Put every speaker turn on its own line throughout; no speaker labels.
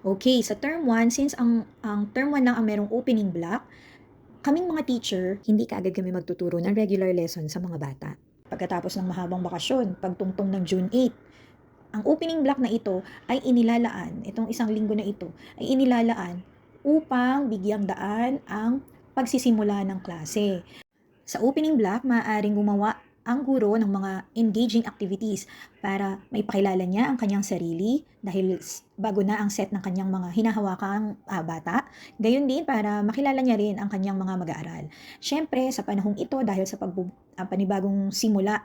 Okay, sa term 1, since ang term 1 lang ang merong opening block, kaming mga teacher, hindi kaagad kami magtuturo ng regular lesson sa mga bata. Pagkatapos ng mahabang bakasyon, pagtungtong ng June 8, ang opening block na ito ay inilalaan, itong isang linggo na ito, ay inilalaan upang bigyang daan ang pagsisimula ng klase. Sa opening block, maaaring gumawa ang guro ng mga engaging activities para maipakilala niya ang kanyang sarili dahil bago na ang set ng kanyang mga hinahawakang bata. Gayon din para makilala niya rin ang kanyang mga mag-aaral. Siyempre, sa panahong ito, dahil sa panibagong simula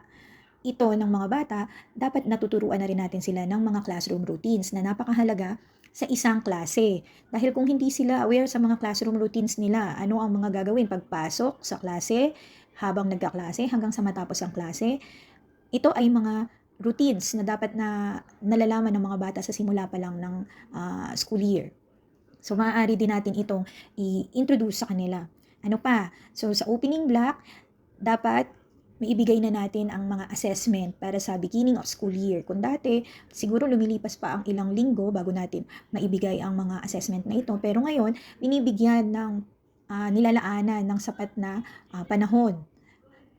ito ng mga bata, dapat natuturuan na rin natin sila ng mga classroom routines na napakahalaga sa isang klase. Dahil kung hindi sila aware sa mga classroom routines nila, ano ang mga gagawin pagpasok sa klase, habang nagkaklase, hanggang sa matapos ang klase, ito ay mga routines na dapat na nalalaman ng mga bata sa simula pa lang ng school year. So, maaari din natin itong i-introduce sa kanila. Ano pa? So, sa opening block, dapat maibigay na natin ang mga assessment para sa beginning of school year. Kung dati, siguro lumilipas pa ang ilang linggo bago natin maibigay ang mga assessment na ito. Pero ngayon, binibigyan ng nilalaanan ng sapat na panahon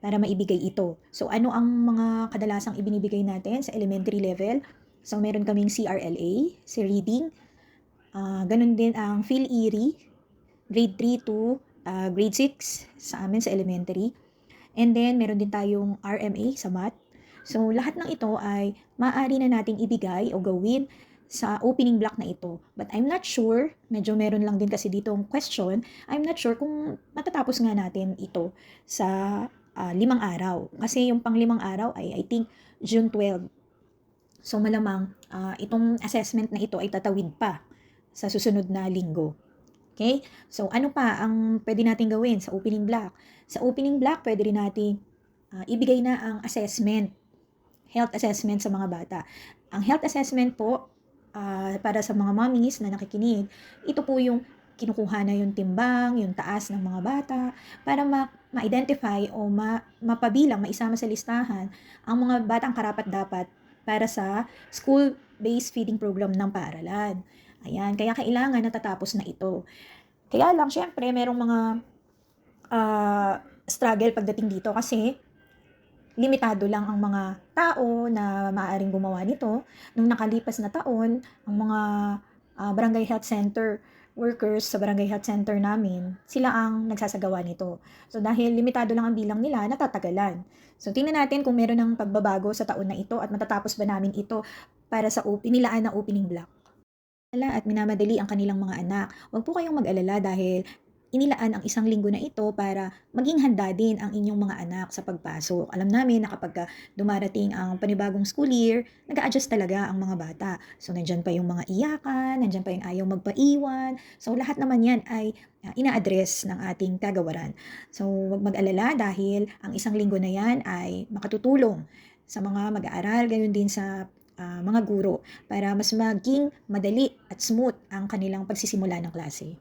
para maibigay ito. So, ano ang mga kadalasang ibinibigay natin sa elementary level? So, meron kaming CRLA, si reading. Ganun din ang PhilErie, grade 3 to grade 6 sa amin sa elementary. And then, meron din tayong RMA sa math. So, lahat ng ito ay maaari na nating ibigay o gawin sa opening block na ito. But I'm not sure, medyo meron lang din kasi ditong question, I'm not sure kung matatapos nga natin ito sa 5 araw. Kasi yung pang 5 araw ay I think June 12. So, malamang itong assessment na ito ay tatawid pa sa susunod na linggo. Okay? So, ano pa ang pwede natin gawin sa opening block? Sa opening block, pwede rin natin ibigay na ang assessment, health assessment sa mga bata. Ang health assessment po, para sa mga mommies na nakikinig, ito po yung kinukuha na yung timbang, yung taas ng mga bata, para ma-identify o mapabilang, maisama sa listahan ang mga batang karapat-dapat para sa school-based feeding program ng paaralan. Ayan, kaya kailangan natatapos na ito. Kaya lang, syempre, merong mga struggle pagdating dito kasi limitado lang ang mga tao na maaaring gumawa nito. Nung nakalipas na taon, ang mga barangay health center workers sa barangay health center namin, sila ang nagsasagawa nito. So dahil limitado lang ang bilang nila, natatagalan. So tingnan natin kung meron ng pagbabago sa taon na ito at matatapos ba namin ito para sa nilaan na opening block. At minamadali ang kanilang mga anak. Huwag po kayong mag-alala dahil inilaan ang isang linggo na ito para maging handa din ang inyong mga anak sa pagpasok. Alam namin na kapag dumarating ang panibagong school year, nag-a-adjust talaga ang mga bata. So, nandyan pa yung mga iyakan, nandyan pa yung ayaw magpaiwan. So, lahat naman yan ay ina-address ng ating kagawaran. So, huwag mag-alala dahil ang isang linggo na yan ay makatutulong sa mga mag-aaral, gayon din sa mga guro para mas maging madali at smooth ang kanilang pagsisimula ng klase.